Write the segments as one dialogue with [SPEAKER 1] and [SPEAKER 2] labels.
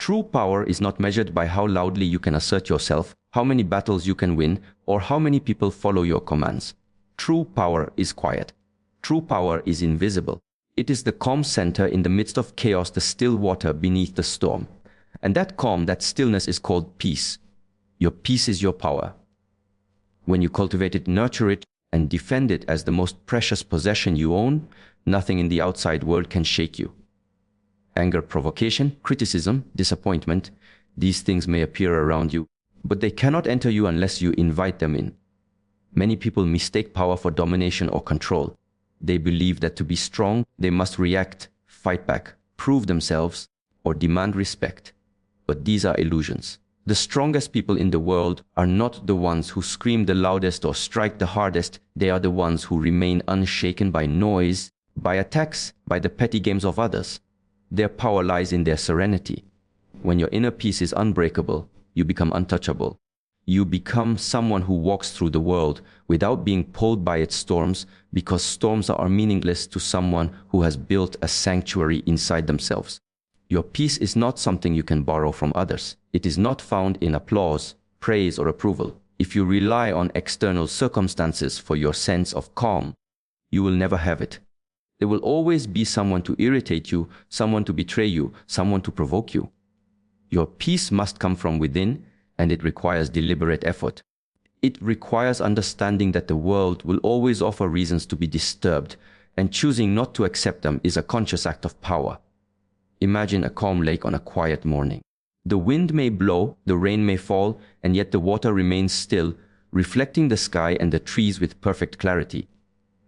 [SPEAKER 1] True power is not measured by how loudly you can assert yourself, how many battles you can win, or how many people follow your commands. True power is quiet. True power is invisible. It is the calm center in the midst of chaos, the still water beneath the storm. And that calm, that stillness is called peace. Your peace is your power. When you cultivate it, nurture it, and defend it as the most precious possession you own, nothing in the outside world can shake you. Anger, provocation, criticism, disappointment, these things may appear around you, but they cannot enter you unless you invite them in. Many people mistake power for domination or control. They believe that to be strong, they must react, fight back, prove themselves, or demand respect. But these are illusions. The strongest people in the world are not the ones who scream the loudest or strike the hardest. They are the ones who remain unshaken by noise, by attacks, by the petty games of others. Their power lies in their serenity. When your inner peace is unbreakable, you become untouchable. You become someone who walks through the world without being pulled by its storms, because storms are meaningless to someone who has built a sanctuary inside themselves. Your peace is not something you can borrow from others. It is not found in applause, praise, or approval. If you rely on external circumstances for your sense of calm, you will never have it. There will always be someone to irritate you, someone to betray you, someone to provoke you. Your peace must come from within, and it requires deliberate effort. It requires understanding that the world will always offer reasons to be disturbed, and choosing not to accept them is a conscious act of power. Imagine a calm lake on a quiet morning. The wind may blow, the rain may fall, and yet the water remains still, reflecting the sky and the trees with perfect clarity.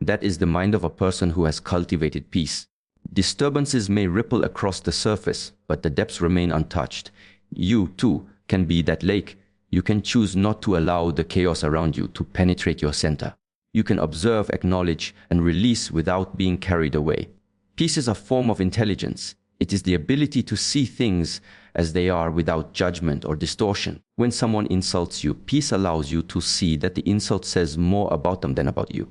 [SPEAKER 1] That is the mind of a person who has cultivated peace. Disturbances may ripple across the surface, but the depths remain untouched. You, too, can be that lake. You can choose not to allow the chaos around you to penetrate your center. You can observe, acknowledge, and release without being carried away. Peace is a form of intelligence. It is the ability to see things as they are without judgment or distortion. When someone insults you, peace allows you to see that the insult says more about them than about you.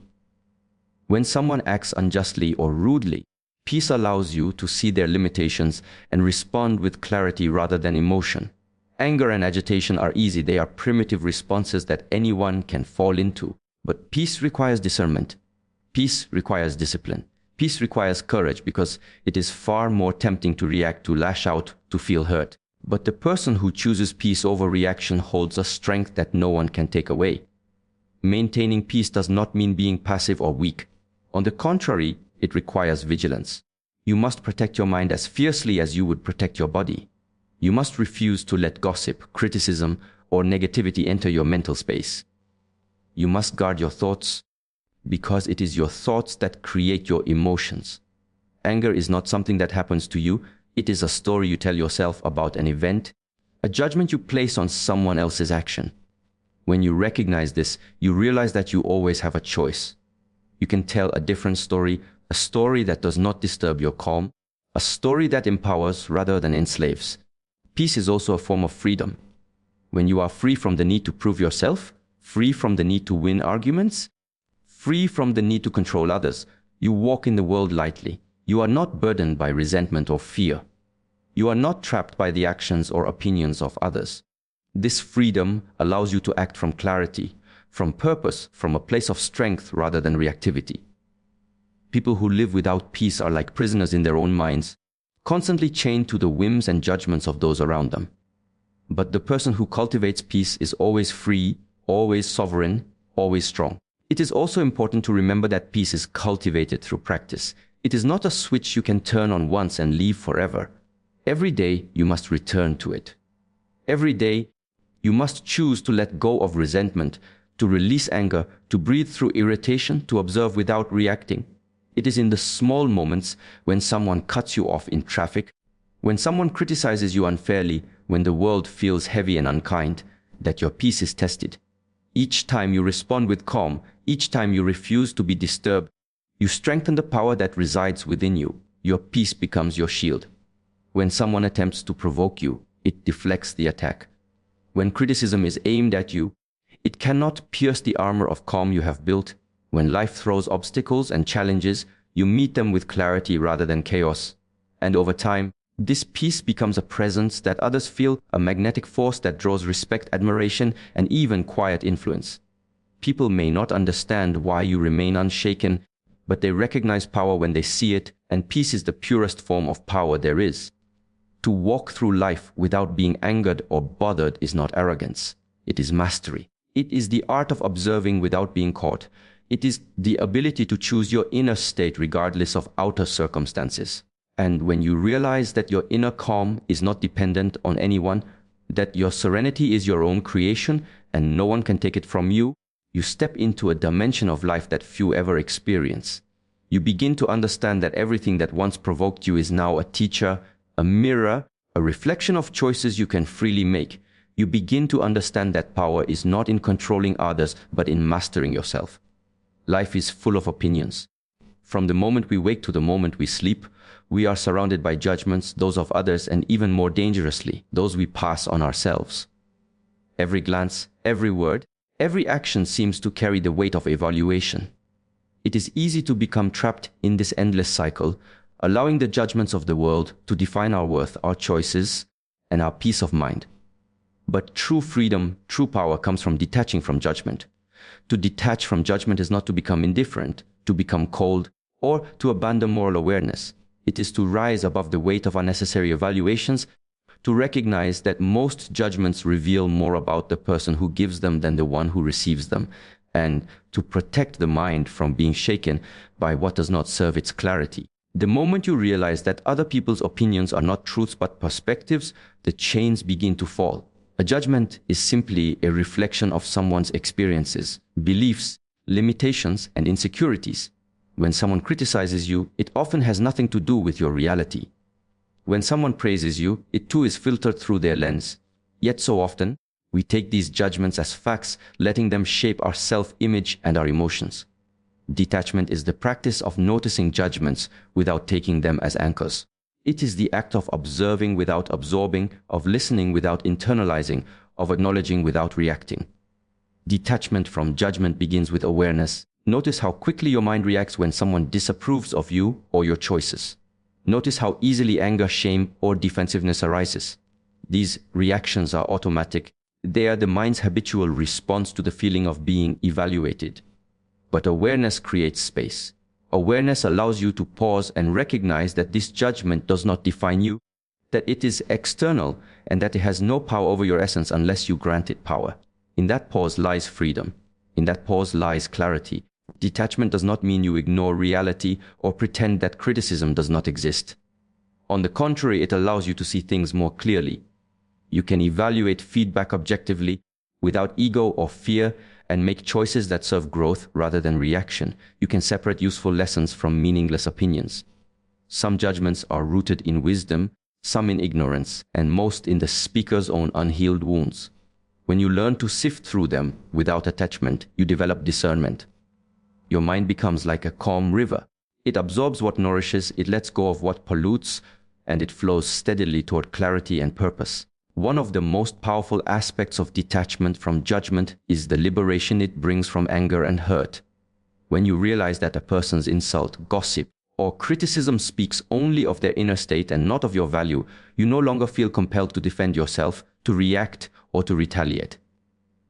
[SPEAKER 1] When someone acts unjustly or rudely, peace allows you to see their limitations and respond with clarity rather than emotion. Anger and agitation are easy. They are primitive responses that anyone can fall into. But peace requires discernment. Peace requires discipline. Peace requires courage, because it is far more tempting to react, to lash out, to feel hurt. But the person who chooses peace over reaction holds a strength that no one can take away. Maintaining peace does not mean being passive or weak. On the contrary, it requires vigilance. You must protect your mind as fiercely as you would protect your body. You must refuse to let gossip, criticism, or negativity enter your mental space. You must guard your thoughts, because it is your thoughts that create your emotions. Anger is not something that happens to you. It is a story you tell yourself about an event, a judgment you place on someone else's action. When you recognize this, you realize that you always have a choice. You can tell a different story, a story that does not disturb your calm, a story that empowers rather than enslaves. Peace is also a form of freedom. When you are free from the need to prove yourself, free from the need to win arguments, free from the need to control others, you walk in the world lightly. You are not burdened by resentment or fear. You are not trapped by the actions or opinions of others. This freedom allows you to act from clarity, from purpose, from a place of strength rather than reactivity. People who live without peace are like prisoners in their own minds, constantly chained to the whims and judgments of those around them. But the person who cultivates peace is always free, always sovereign, always strong. It is also important to remember that peace is cultivated through practice. It is not a switch you can turn on once and leave forever. Every day you must return to it. Every day you must choose to let go of resentment, to release anger, to breathe through irritation, to observe without reacting. It is in the small moments, when someone cuts you off in traffic, when someone criticizes you unfairly, when the world feels heavy and unkind, that your peace is tested. Each time you respond with calm, each time you refuse to be disturbed, you strengthen the power that resides within you. Your peace becomes your shield. When someone attempts to provoke you, it deflects the attack. When criticism is aimed at you, it cannot pierce the armor of calm you have built. When life throws obstacles and challenges, you meet them with clarity rather than chaos. And over time, This peace becomes a presence that others feel, a magnetic force that draws respect, admiration, and even quiet influence. People may not understand why you remain unshaken, but they recognize power when they see it, and peace is the purest form of power there is. To walk through life without being angered or bothered is not arrogance. It is mastery. It is the art of observing without being caught. It is the ability to choose your inner state regardless of outer circumstances. And when you realize that your inner calm is not dependent on anyone, that your serenity is your own creation and no one can take it from you, you step into a dimension of life that few ever experience. You begin to understand that everything that once provoked you is now a teacher, a mirror, a reflection of choices you can freely make. You begin to understand that power is not in controlling others, but in mastering yourself. Life is full of opinions. From the moment we wake to the moment we sleep, we are surrounded by judgments, those of others, and even more dangerously, those we pass on ourselves. Every glance, every word, every action seems to carry the weight of evaluation. It is easy to become trapped in this endless cycle, allowing the judgments of the world to define our worth, our choices, and our peace of mind. But true freedom, true power comes from detaching from judgment. To detach from judgment is not to become indifferent, to become cold, or to abandon moral awareness. It is to rise above the weight of unnecessary evaluations, to recognize that most judgments reveal more about the person who gives them than the one who receives them, and to protect the mind from being shaken by what does not serve its clarity. The moment you realize that other people's opinions are not truths but perspectives, the chains begin to fall. A judgment is simply a reflection of someone's experiences, beliefs, limitations, and insecurities. When someone criticizes you, it often has nothing to do with your reality. When someone praises you, it too is filtered through their lens. Yet so often, we take these judgments as facts, letting them shape our self-image and our emotions. Detachment is the practice of noticing judgments without taking them as anchors. It is the act of observing without absorbing, of listening without internalizing, of acknowledging without reacting. Detachment from judgment begins with awareness. Notice how quickly your mind reacts when someone disapproves of you or your choices. Notice how easily anger, shame, or defensiveness arises. These reactions are automatic. They are the mind's habitual response to the feeling of being evaluated. But awareness creates space. Awareness allows you to pause and recognize that this judgment does not define you, that it is external, and that it has no power over your essence unless you grant it power. In that pause lies freedom. In that pause lies clarity. Detachment does not mean you ignore reality or pretend that criticism does not exist. On the contrary, it allows you to see things more clearly. You can evaluate feedback objectively, without ego or fear, and make choices that serve growth rather than reaction. You can separate useful lessons from meaningless opinions. Some judgments are rooted in wisdom, some in ignorance, and most in the speaker's own unhealed wounds. When you learn to sift through them without attachment, you develop discernment. Your mind becomes like a calm river. It absorbs what nourishes, it lets go of what pollutes, and it flows steadily toward clarity and purpose. One of the most powerful aspects of detachment from judgment is the liberation it brings from anger and hurt. When you realize that a person's insult, gossip, or criticism speaks only of their inner state and not of your value, you no longer feel compelled to defend yourself, to react, or to retaliate.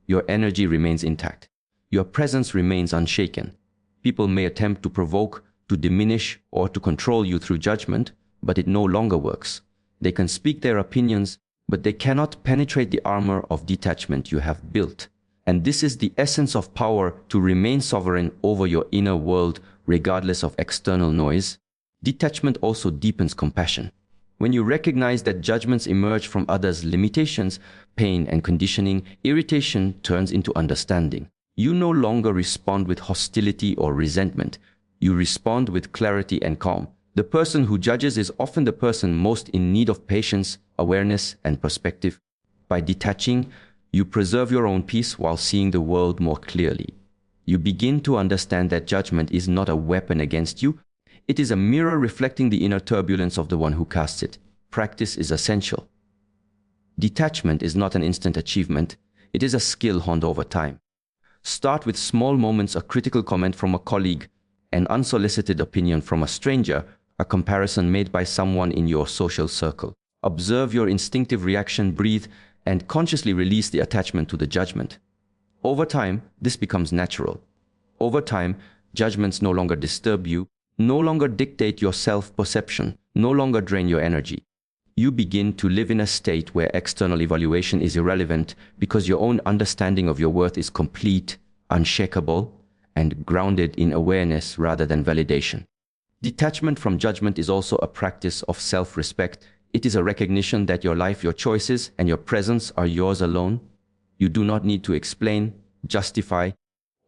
[SPEAKER 1] Your energy remains intact. Your presence remains unshaken. People may attempt to provoke, to diminish, or to control you through judgment, but it no longer works. They can speak their opinions, but they cannot penetrate the armor of detachment you have built. And this is the essence of power, to remain sovereign over your inner world regardless of external noise. Detachment also deepens compassion. When you recognize that judgments emerge from others' limitations, pain and conditioning, irritation turns into understanding. You no longer respond with hostility or resentment. You respond with clarity and calm. The person who judges is often the person most in need of patience, awareness, and perspective. By detaching, you preserve your own peace while seeing the world more clearly. You begin to understand that judgment is not a weapon against you. It is a mirror reflecting the inner turbulence of the one who casts it. Practice is essential. Detachment is not an instant achievement. It is a skill honed over time. Start with small moments, a critical comment from a colleague, an unsolicited opinion from a stranger, a comparison made by someone in your social circle. Observe your instinctive reaction, breathe, and consciously release the attachment to the judgment. Over time, this becomes natural. Over time, judgments no longer disturb you, no longer dictate your self-perception, no longer drain your energy. You begin to live in a state where external evaluation is irrelevant because your own understanding of your worth is complete, unshakable, and grounded in awareness rather than validation. Detachment from judgment is also a practice of self-respect. It is a recognition that your life, your choices, and your presence are yours alone. You do not need to explain, justify,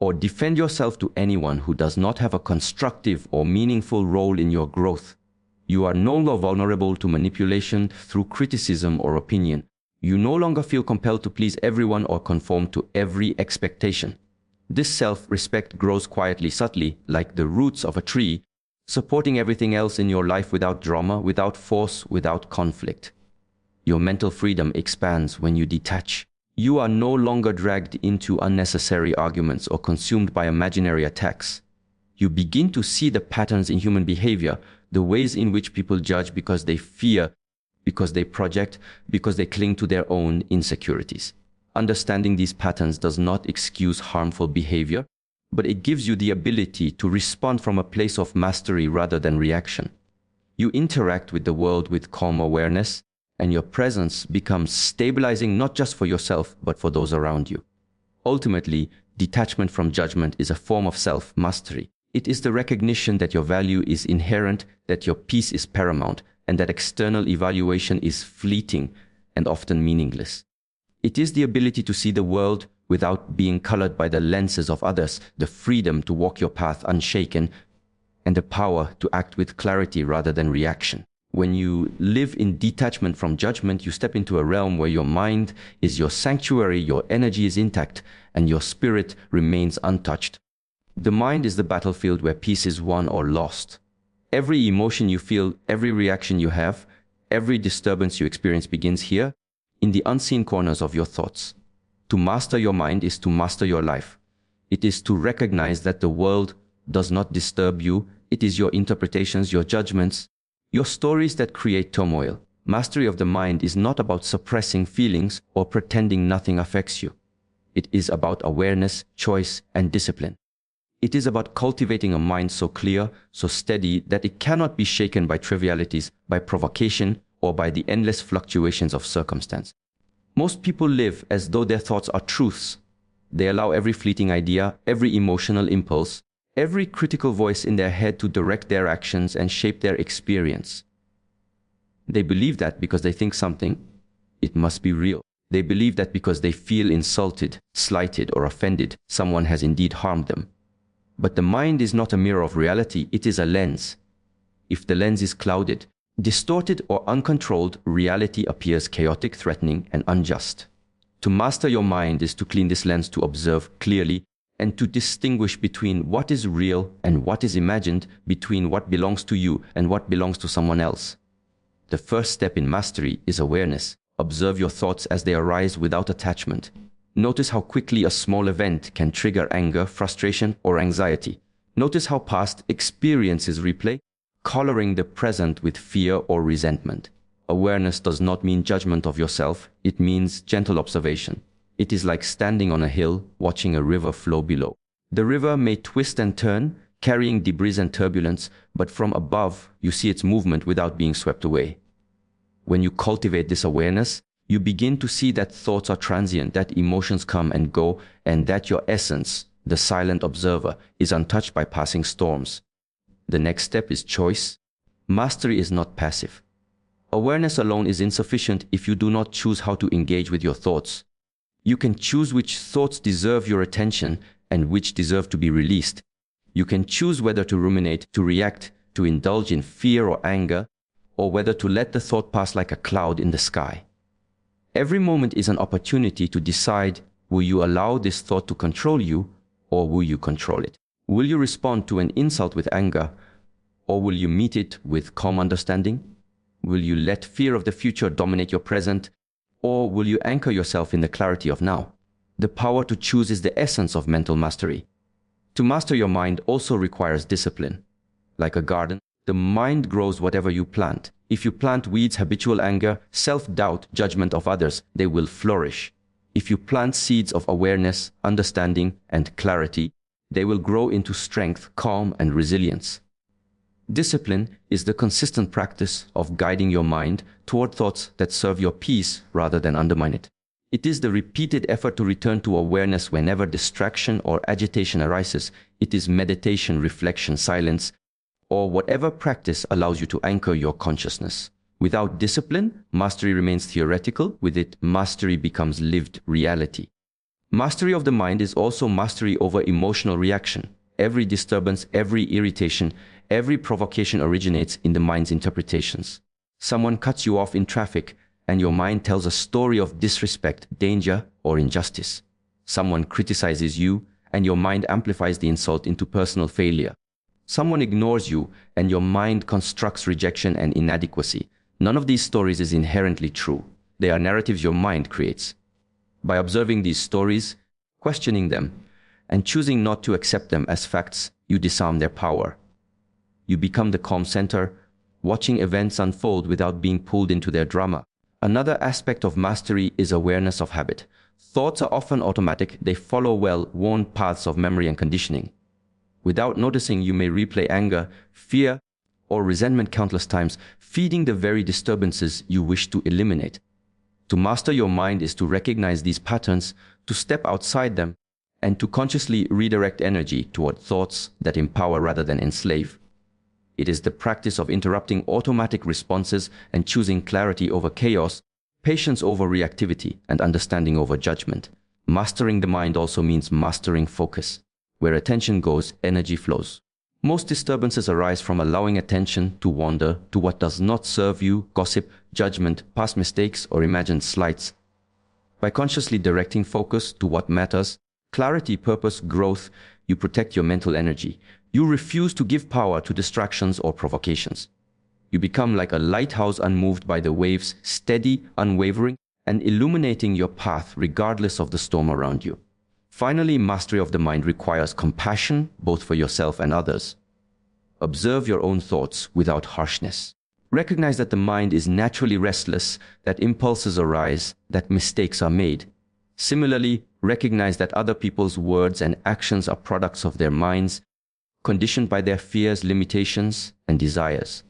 [SPEAKER 1] or defend yourself to anyone who does not have a constructive or meaningful role in your growth. You are no longer vulnerable to manipulation through criticism or opinion. You no longer feel compelled to please everyone or conform to every expectation. This self-respect grows quietly, subtly, like the roots of a tree, supporting everything else in your life without drama, without force, without conflict. Your mental freedom expands when you detach. You are no longer dragged into unnecessary arguments or consumed by imaginary attacks. You begin to see the patterns in human behavior, the ways in which people judge because they fear, because they project, because they cling to their own insecurities. Understanding these patterns does not excuse harmful behavior, but it gives you the ability to respond from a place of mastery rather than reaction. You interact with the world with calm awareness, and your presence becomes stabilizing not just for yourself, but for those around you. Ultimately, detachment from judgment is a form of self-mastery. It is the recognition that your value is inherent, that your peace is paramount, and that external evaluation is fleeting and often meaningless. It is the ability to see the world without being colored by the lenses of others, the freedom to walk your path unshaken, and the power to act with clarity rather than reaction. When you live in detachment from judgment, you step into a realm where your mind is your sanctuary, your energy is intact, and your spirit remains untouched. The mind is the battlefield where peace is won or lost. Every emotion you feel, every reaction you have, every disturbance you experience begins here, in the unseen corners of your thoughts. To master your mind is to master your life. It is to recognize that the world does not disturb you. It is your interpretations, your judgments, your stories that create turmoil. Mastery of the mind is not about suppressing feelings or pretending nothing affects you. It is about awareness, choice, and discipline. It is about cultivating a mind so clear, so steady, that it cannot be shaken by trivialities, by provocation, or by the endless fluctuations of circumstance. Most people live as though their thoughts are truths. They allow every fleeting idea, every emotional impulse, every critical voice in their head to direct their actions and shape their experience. They believe that because they think something, it must be real. They believe that because they feel insulted, slighted, or offended, someone has indeed harmed them. But the mind is not a mirror of reality, it is a lens. If the lens is clouded, distorted, or uncontrolled, reality appears chaotic, threatening, and unjust. To master your mind is to clean this lens, to observe clearly, and to distinguish between what is real and what is imagined, between what belongs to you and what belongs to someone else. The first step in mastery is awareness. Observe your thoughts as they arise without attachment. Notice how quickly a small event can trigger anger, frustration, or anxiety. Notice how past experiences replay, coloring the present with fear or resentment. Awareness does not mean judgment of yourself, it means gentle observation. It is like standing on a hill, watching a river flow below. The river may twist and turn, carrying debris and turbulence, but from above, you see its movement without being swept away. When you cultivate this awareness, you begin to see that thoughts are transient, that emotions come and go, and that your essence, the silent observer, is untouched by passing storms. The next step is choice. Mastery is not passive. Awareness alone is insufficient if you do not choose how to engage with your thoughts. You can choose which thoughts deserve your attention and which deserve to be released. You can choose whether to ruminate, to react, to indulge in fear or anger, or whether to let the thought pass like a cloud in the sky. Every moment is an opportunity to decide, will you allow this thought to control you, or will you control it? Will you respond to an insult with anger, or will you meet it with calm understanding? Will you let fear of the future dominate your present, or will you anchor yourself in the clarity of now? The power to choose is the essence of mental mastery. To master your mind also requires discipline. Like a garden, The mind grows whatever you plant. If you plant weeds, habitual anger, self-doubt, judgment of others, they will flourish. If you plant seeds of awareness, understanding, and clarity, they will grow into strength, calm, and resilience. Discipline is the consistent practice of guiding your mind toward thoughts that serve your peace rather than undermine it. It is the repeated effort to return to awareness whenever distraction or agitation arises. It is meditation, reflection, silence, or whatever practice allows you to anchor your consciousness. Without discipline, mastery remains theoretical. With it, mastery becomes lived reality. Mastery of the mind is also mastery over emotional reaction. Every disturbance, every irritation, every provocation originates in the mind's interpretations. Someone cuts you off in traffic, and your mind tells a story of disrespect, danger, or injustice. Someone criticizes you, and your mind amplifies the insult into personal failure. Someone ignores you, and your mind constructs rejection and inadequacy. None of these stories is inherently true. They are narratives your mind creates. By observing these stories, questioning them, and choosing not to accept them as facts, you disarm their power. You become the calm center, watching events unfold without being pulled into their drama. Another aspect of mastery is awareness of habit. Thoughts are often automatic. They follow well-worn paths of memory and conditioning. Without noticing, you may replay anger, fear, or resentment countless times, feeding the very disturbances you wish to eliminate. To master your mind is to recognize these patterns, to step outside them, and to consciously redirect energy toward thoughts that empower rather than enslave. It is the practice of interrupting automatic responses and choosing clarity over chaos, patience over reactivity, and understanding over judgment. Mastering the mind also means mastering focus. Where attention goes, energy flows. Most disturbances arise from allowing attention to wander to what does not serve you, gossip, judgment, past mistakes, or imagined slights. By consciously directing focus to what matters, clarity, purpose, growth, you protect your mental energy. You refuse to give power to distractions or provocations. You become like a lighthouse unmoved by the waves, steady, unwavering, and illuminating your path regardless of the storm around you. Finally, mastery of the mind requires compassion, both for yourself and others. Observe your own thoughts without harshness. Recognize that the mind is naturally restless, that impulses arise, that mistakes are made. Similarly, recognize that other people's words and actions are products of their minds, conditioned by their fears, limitations, and desires.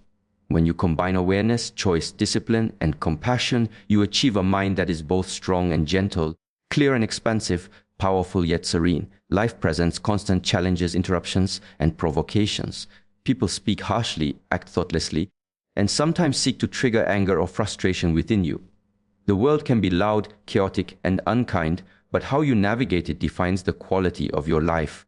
[SPEAKER 1] When you combine awareness, choice, discipline, and compassion, you achieve a mind that is both strong and gentle, clear and expansive, powerful yet serene. Life presents constant challenges, interruptions, and provocations. People speak harshly, act thoughtlessly, and sometimes seek to trigger anger or frustration within you. The world can be loud, chaotic, and unkind, but how you navigate it defines the quality of your life.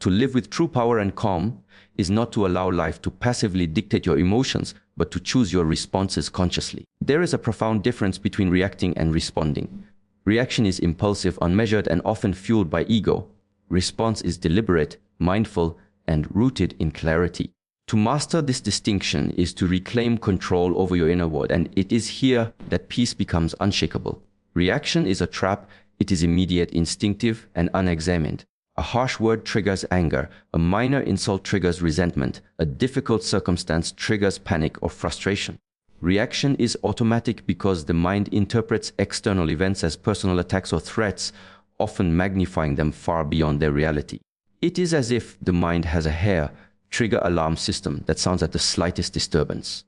[SPEAKER 1] To live with true power and calm is not to allow life to passively dictate your emotions, but to choose your responses consciously. There is a profound difference between reacting and responding. Reaction is impulsive, unmeasured, and often fueled by ego. Response is deliberate, mindful, and rooted in clarity. To master this distinction is to reclaim control over your inner world, and it is here that peace becomes unshakable. Reaction is a trap. It is immediate, instinctive, and unexamined. A harsh word triggers anger. A minor insult triggers resentment. A difficult circumstance triggers panic or frustration. Reaction is automatic because the mind interprets external events as personal attacks or threats, often magnifying them far beyond their reality. It is as if the mind has a hair trigger alarm system that sounds at the slightest disturbance.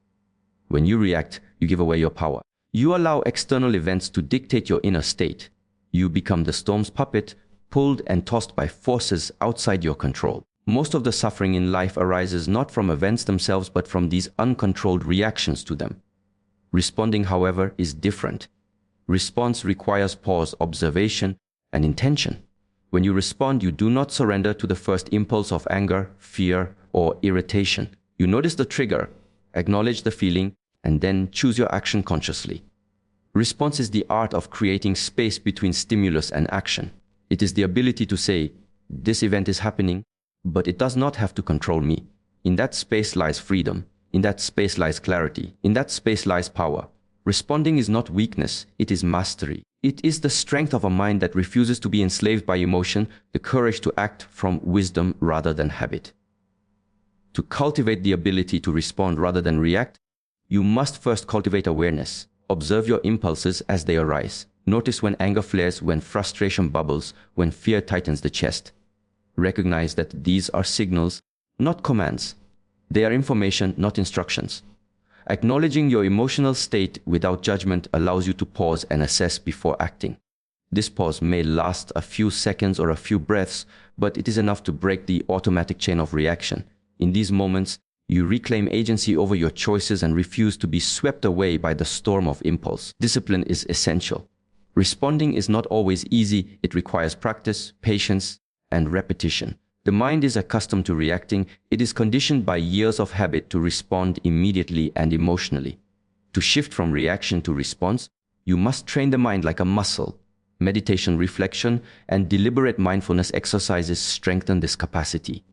[SPEAKER 1] When you react, you give away your power. You allow external events to dictate your inner state. You become the storm's puppet, pulled and tossed by forces outside your control. Most of the suffering in life arises not from events themselves, but from these uncontrolled reactions to them. Responding, however, is different. Response requires pause, observation, and intention. When you respond, you do not surrender to the first impulse of anger, fear, or irritation. You notice the trigger, acknowledge the feeling, and then choose your action consciously. Response is the art of creating space between stimulus and action. It is the ability to say, this event is happening, but it does not have to control me. In that space lies freedom. In that space lies clarity. In that space lies power. Responding is not weakness, it is mastery. It is the strength of a mind that refuses to be enslaved by emotion, the courage to act from wisdom rather than habit. To cultivate the ability to respond rather than react, you must first cultivate awareness. Observe your impulses as they arise. Notice when anger flares, when frustration bubbles, when fear tightens the chest. Recognize that these are signals, not commands. They are information, not instructions. Acknowledging your emotional state without judgment allows you to pause and assess before acting. This pause may last a few seconds or a few breaths, but it is enough to break the automatic chain of reaction. In these moments, you reclaim agency over your choices and refuse to be swept away by the storm of impulse. Discipline is essential. Responding is not always easy. It requires practice, patience, and repetition. The mind is accustomed to reacting. It is conditioned by years of habit to respond immediately and emotionally. To shift from reaction to response, you must train the mind like a muscle. Meditation, reflection, and deliberate mindfulness exercises strengthen this capacity.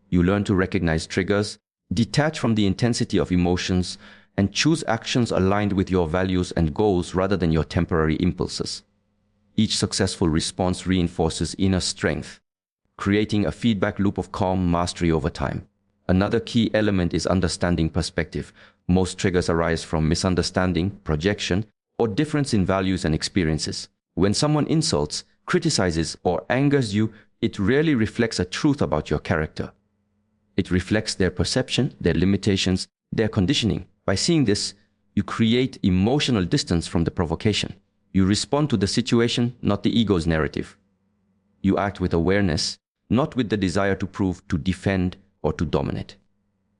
[SPEAKER 1] You learn to recognize triggers, detach from the intensity of emotions, and choose actions aligned with your values and goals rather than your temporary impulses. Each successful response reinforces inner strength, creating a feedback loop of calm mastery over time. Another key element is understanding perspective. Most triggers arise from misunderstanding, projection, or difference in values and experiences. When someone insults, criticizes, or angers you, it rarely reflects a truth about your character. It reflects their perception, their limitations, their conditioning. By seeing this, you create emotional distance from the provocation. You respond to the situation, not the ego's narrative. You act with awareness, not with the desire to prove, to defend, or to dominate.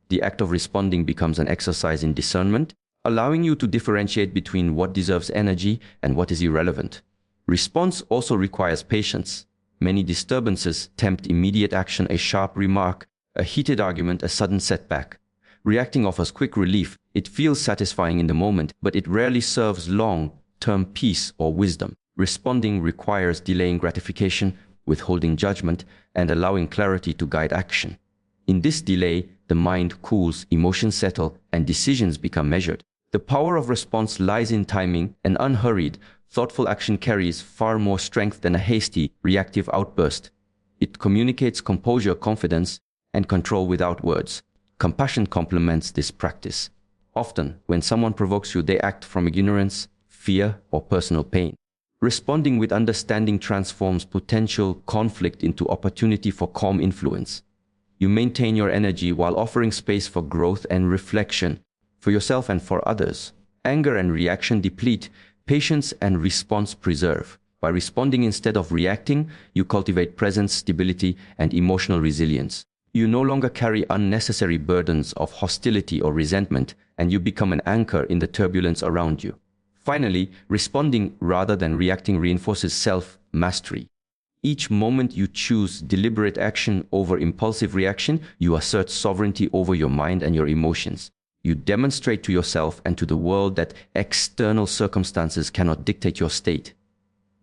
[SPEAKER 1] The act of responding becomes an exercise in discernment, allowing you to differentiate between what deserves energy and what is irrelevant. Response also requires patience. Many disturbances tempt immediate action, a sharp remark, a heated argument, a sudden setback. Reacting offers quick relief. It feels satisfying in the moment, but it rarely serves long-term peace or wisdom. Responding requires delaying gratification, withholding judgment, and allowing clarity to guide action. In this delay, the mind cools, emotions settle, and decisions become measured. The power of response lies in timing. An unhurried, thoughtful action carries far more strength than a hasty, reactive outburst. It communicates composure, confidence, and control without words. Compassion complements this practice. Often, when someone provokes you, they act from ignorance, fear, or personal pain. Responding with understanding transforms potential conflict into opportunity for calm influence. You maintain your energy while offering space for growth and reflection, for yourself and for others. Anger and reaction deplete, patience and response preserve. By responding instead of reacting, you cultivate presence, stability, and emotional resilience. You no longer carry unnecessary burdens of hostility or resentment, and you become an anchor in the turbulence around you. Finally, responding rather than reacting reinforces self-mastery. Each moment you choose deliberate action over impulsive reaction, you assert sovereignty over your mind and your emotions. You demonstrate to yourself and to the world that external circumstances cannot dictate your state.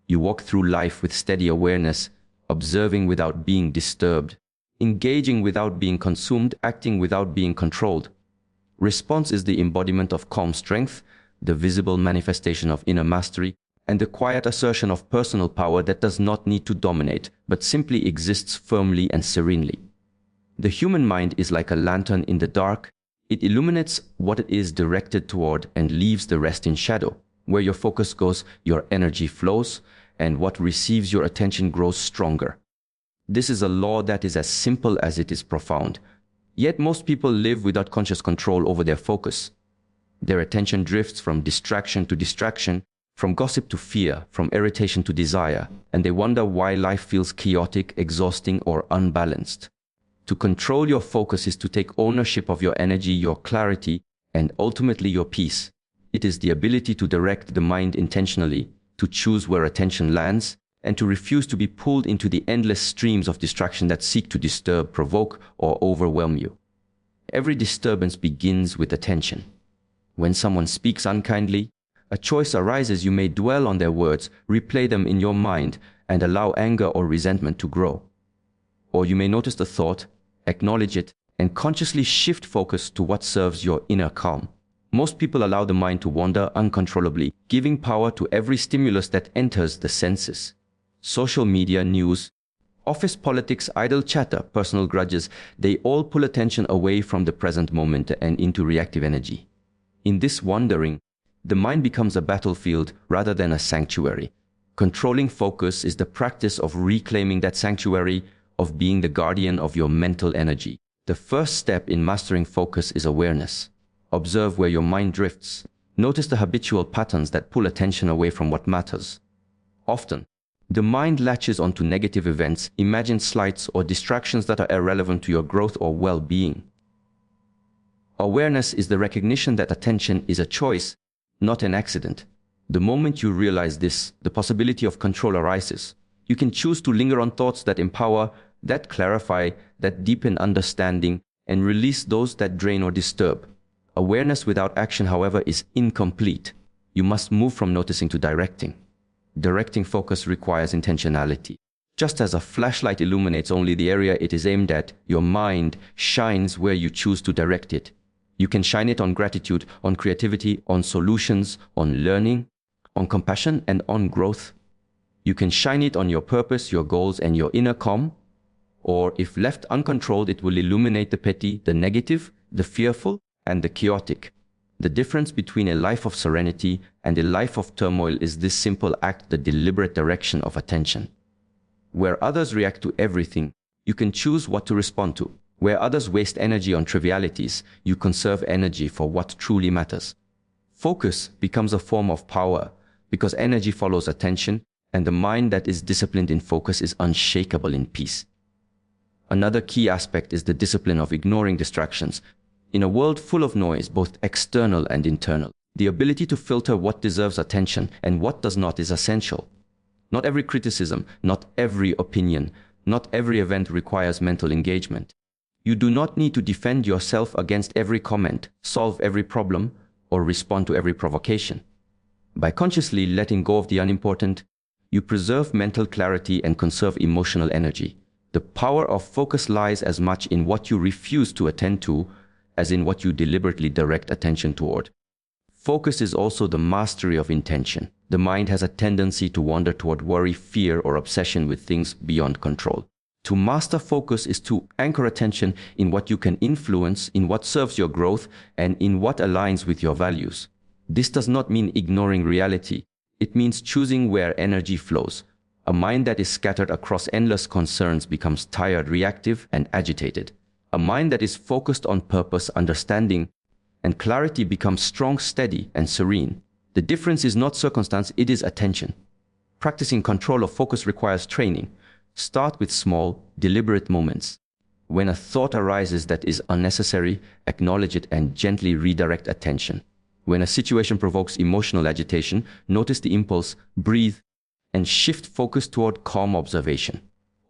[SPEAKER 1] You walk through life with steady awareness, observing without being disturbed, engaging without being consumed, acting without being controlled. Response is the embodiment of calm strength, the visible manifestation of inner mastery, and the quiet assertion of personal power that does not need to dominate, but simply exists firmly and serenely. The human mind is like a lantern in the dark. It illuminates what it is directed toward and leaves the rest in shadow. Where your focus goes, your energy flows, and what receives your attention grows stronger. This is a law that is as simple as it is profound. Yet most people live without conscious control over their focus. Their attention drifts from distraction to distraction, from gossip to fear, from irritation to desire, and they wonder why life feels chaotic, exhausting, or unbalanced. To control your focus is to take ownership of your energy, your clarity, and ultimately your peace. It is the ability to direct the mind intentionally, to choose where attention lands, and to refuse to be pulled into the endless streams of distraction that seek to disturb, provoke, or overwhelm you. Every disturbance begins with attention. When someone speaks unkindly, a choice arises. You may dwell on their words, replay them in your mind, and allow anger or resentment to grow. Or you may notice the thought, acknowledge it, and consciously shift focus to what serves your inner calm. Most people allow the mind to wander uncontrollably, giving power to every stimulus that enters the senses. Social media, news, Office politics, idle chatter, personal grudges, they all pull attention away from the present moment and into reactive energy. In this wandering, the mind becomes a battlefield rather than a sanctuary. Controlling focus is the practice of reclaiming that sanctuary, of being the guardian of your mental energy. The first step in mastering focus is awareness. Observe where your mind drifts. Notice the habitual patterns that pull attention away from what matters. Often, the mind latches onto negative events, imagined slights, or distractions that are irrelevant to your growth or well-being. Awareness is the recognition that attention is a choice, not an accident. The moment you realize this, the possibility of control arises. You can choose to linger on thoughts that empower, that clarify, that deepen understanding, and release those that drain or disturb. Awareness without action, however, is incomplete. You must move from noticing to directing. Directing focus requires intentionality. Just as a flashlight illuminates only the area it is aimed at, your mind shines where you choose to direct it. You can shine it on gratitude, on creativity, on solutions, on learning, on compassion, and on growth. You can shine it on your purpose, your goals, and your inner calm. Or if left uncontrolled, it will illuminate the petty, the negative, the fearful, and the chaotic. The difference between a life of serenity and a life of turmoil is this simple act, the deliberate direction of attention. Where others react to everything, you can choose what to respond to. Where others waste energy on trivialities, you conserve energy for what truly matters. Focus becomes a form of power because energy follows attention, and the mind that is disciplined in focus is unshakable in peace. Another key aspect is the discipline of ignoring distractions. In a world full of noise, both external and internal, the ability to filter what deserves attention and what does not is essential. Not every criticism, not every opinion, not every event requires mental engagement. You do not need to defend yourself against every comment, solve every problem, or respond to every provocation. By consciously letting go of the unimportant, you preserve mental clarity and conserve emotional energy. The power of focus lies as much in what you refuse to attend to as in what you deliberately direct attention toward. Focus is also the mastery of intention. The mind has a tendency to wander toward worry, fear, or obsession with things beyond control. To master focus is to anchor attention in what you can influence, in what serves your growth, and in what aligns with your values. This does not mean ignoring reality. It means choosing where energy flows. A mind that is scattered across endless concerns becomes tired, reactive, and agitated. A mind that is focused on purpose, understanding, and clarity becomes strong, steady, and serene. The difference is not circumstance, it is attention. Practicing control of focus requires training. Start with small, deliberate moments. When a thought arises that is unnecessary, acknowledge it and gently redirect attention. When a situation provokes emotional agitation, notice the impulse, breathe, and shift focus toward calm observation.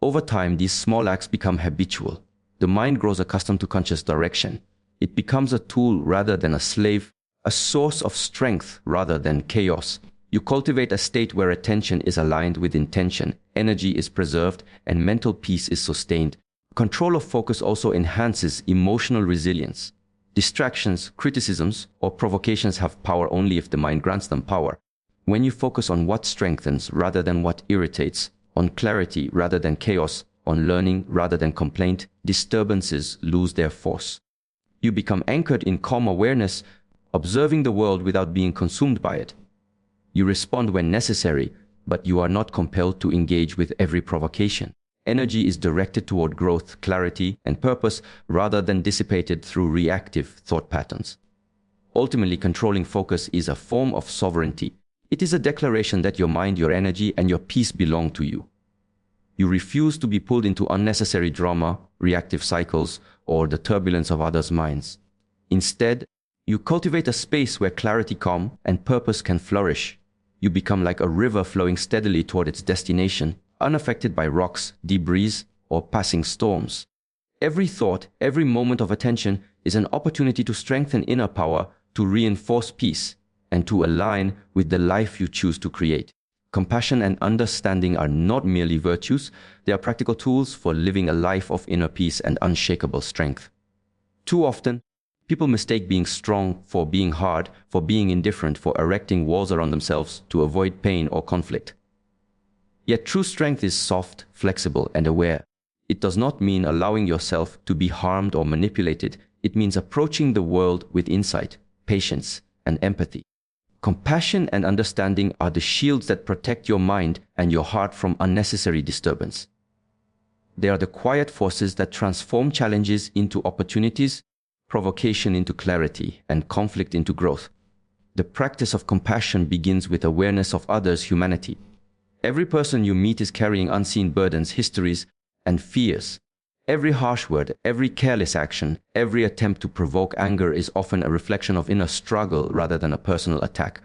[SPEAKER 1] Over time, these small acts become habitual. The mind grows accustomed to conscious direction. It becomes a tool rather than a slave, a source of strength rather than chaos. You cultivate a state where attention is aligned with intention, energy is preserved, and mental peace is sustained. Control of focus also enhances emotional resilience. Distractions, criticisms, or provocations have power only if the mind grants them power. When you focus on what strengthens rather than what irritates, on clarity rather than chaos, on learning rather than complaint, disturbances lose their force. You become anchored in calm awareness, observing the world without being consumed by it. You respond when necessary, but you are not compelled to engage with every provocation. Energy is directed toward growth, clarity, and purpose rather than dissipated through reactive thought patterns. Ultimately, controlling focus is a form of sovereignty. It is a declaration that your mind, your energy, and your peace belong to you. You refuse to be pulled into unnecessary drama, reactive cycles, or the turbulence of others' minds. Instead, you cultivate a space where clarity, calm, and purpose can flourish. You become like a river flowing steadily toward its destination, unaffected by rocks, debris, or passing storms. Every thought, every moment of attention is an opportunity to strengthen inner power, to reinforce peace, and to align with the life you choose to create. Compassion and understanding are not merely virtues, they are practical tools for living a life of inner peace and unshakable strength. Too often, people mistake being strong for being hard, for being indifferent, for erecting walls around themselves to avoid pain or conflict. Yet true strength is soft, flexible, and aware. It does not mean allowing yourself to be harmed or manipulated. It means approaching the world with insight, patience, and empathy. Compassion and understanding are the shields that protect your mind and your heart from unnecessary disturbance. They are the quiet forces that transform challenges into opportunities, provocation into clarity, and conflict into growth. The practice of compassion begins with awareness of others' humanity. Every person you meet is carrying unseen burdens, histories, and fears. Every harsh word, every careless action, every attempt to provoke anger is often a reflection of inner struggle rather than a personal attack.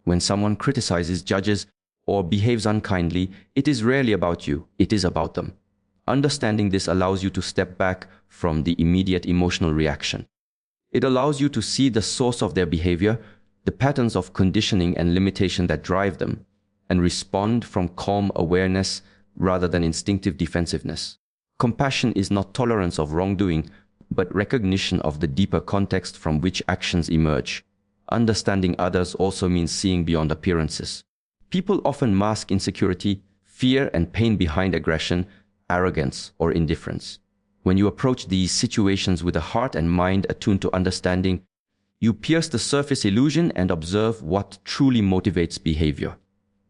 [SPEAKER 1] When someone criticizes, judges, or behaves unkindly, it is rarely about you, it is about them. Understanding this allows you to step back from the immediate emotional reaction. It allows you to see the source of their behavior, the patterns of conditioning and limitation that drive them, and respond from calm awareness rather than instinctive defensiveness. Compassion is not tolerance of wrongdoing, but recognition of the deeper context from which actions emerge. Understanding others also means seeing beyond appearances. People often mask insecurity, fear, and pain behind aggression, arrogance, or indifference. When you approach these situations with a heart and mind attuned to understanding, you pierce the surface illusion and observe what truly motivates behavior.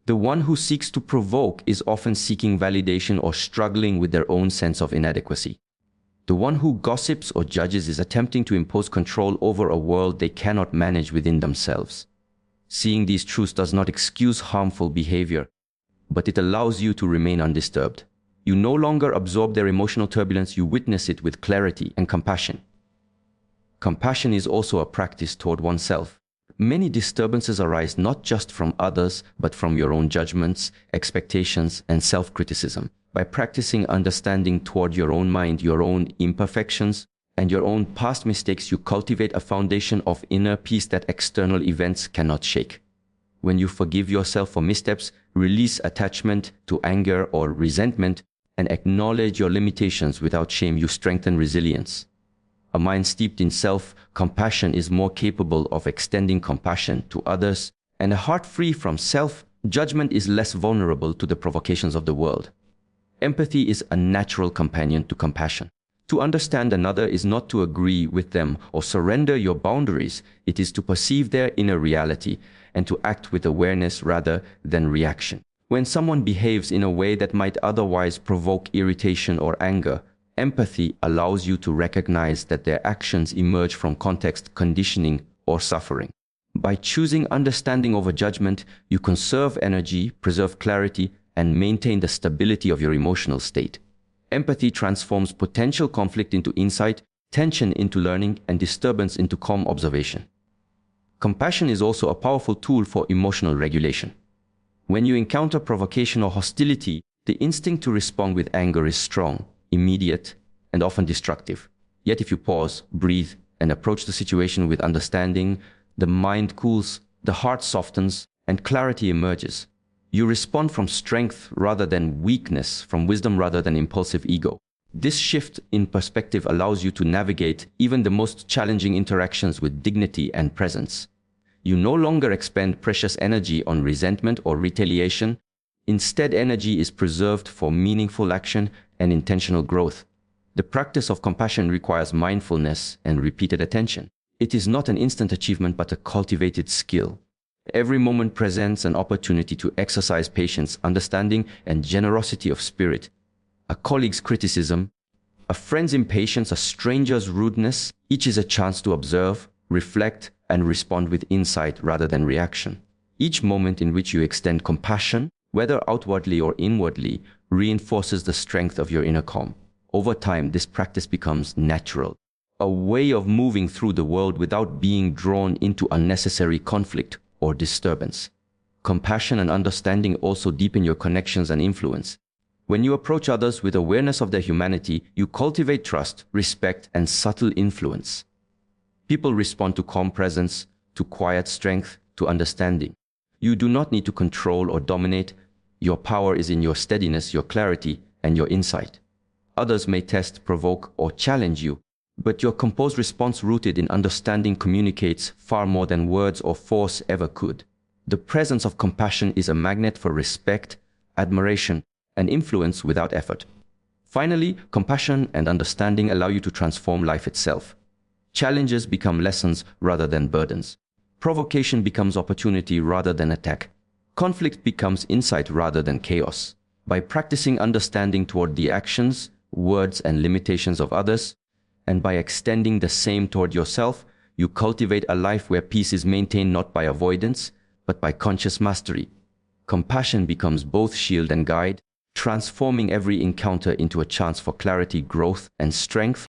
[SPEAKER 1] The one who seeks to provoke is often seeking validation or struggling with their own sense of inadequacy. The one who gossips or judges is attempting to impose control over a world they cannot manage within themselves. Seeing these truths does not excuse harmful behavior, but it allows you to remain undisturbed. You no longer absorb their emotional turbulence, you witness it with clarity and compassion. Compassion is also a practice toward oneself. Many disturbances arise not just from others, but from your own judgments, expectations, and self-criticism. By practicing understanding toward your own mind, your own imperfections, and your own past mistakes, you cultivate a foundation of inner peace that external events cannot shake. When you forgive yourself for missteps, release attachment to anger or resentment, and acknowledge your limitations without shame, you strengthen resilience. A mind steeped in self-compassion is more capable of extending compassion to others, and a heart free from self-judgment is less vulnerable to the provocations of the world. Empathy is a natural companion to compassion. To understand another is not to agree with them or surrender your boundaries. It is to perceive their inner reality and to act with awareness rather than reaction. When someone behaves in a way that might otherwise provoke irritation or anger, empathy allows you to recognize that their actions emerge from context, conditioning, or suffering. By choosing understanding over judgment, you conserve energy, preserve clarity, and maintain the stability of your emotional state. Empathy transforms potential conflict into insight, tension into learning, and disturbance into calm observation. Compassion is also a powerful tool for emotional regulation. When you encounter provocation or hostility, the instinct to respond with anger is strong, immediate, and often destructive. Yet if you pause, breathe, and approach the situation with understanding, the mind cools, the heart softens, and clarity emerges. You respond from strength rather than weakness, from wisdom rather than impulsive ego. This shift in perspective allows you to navigate even the most challenging interactions with dignity and presence. You no longer expend precious energy on resentment or retaliation. Instead, energy is preserved for meaningful action and intentional growth. The practice of compassion requires mindfulness and repeated attention. It is not an instant achievement, but a cultivated skill. Every moment presents an opportunity to exercise patience, understanding, and generosity of spirit. A colleague's criticism, a friend's impatience, a stranger's rudeness, each is a chance to observe, reflect, and respond with insight rather than reaction. Each moment in which you extend compassion, whether outwardly or inwardly, reinforces the strength of your inner calm. Over time, this practice becomes natural, a way of moving through the world without being drawn into unnecessary conflict or disturbance. Compassion and understanding also deepen your connections and influence. When you approach others with awareness of their humanity, you cultivate trust, respect, and subtle influence. People respond to calm presence, to quiet strength, to understanding. You do not need to control or dominate. Your power is in your steadiness, your clarity, and your insight. Others may test, provoke, or challenge you, but your composed response rooted in understanding communicates far more than words or force ever could. The presence of compassion is a magnet for respect, admiration, and influence without effort. Finally, compassion and understanding allow you to transform life itself. Challenges become lessons rather than burdens. Provocation becomes opportunity rather than attack. Conflict becomes insight rather than chaos. By practicing understanding toward the actions, words, and limitations of others, and by extending the same toward yourself, you cultivate a life where peace is maintained not by avoidance, but by conscious mastery. Compassion becomes both shield and guide, transforming every encounter into a chance for clarity, growth, and strength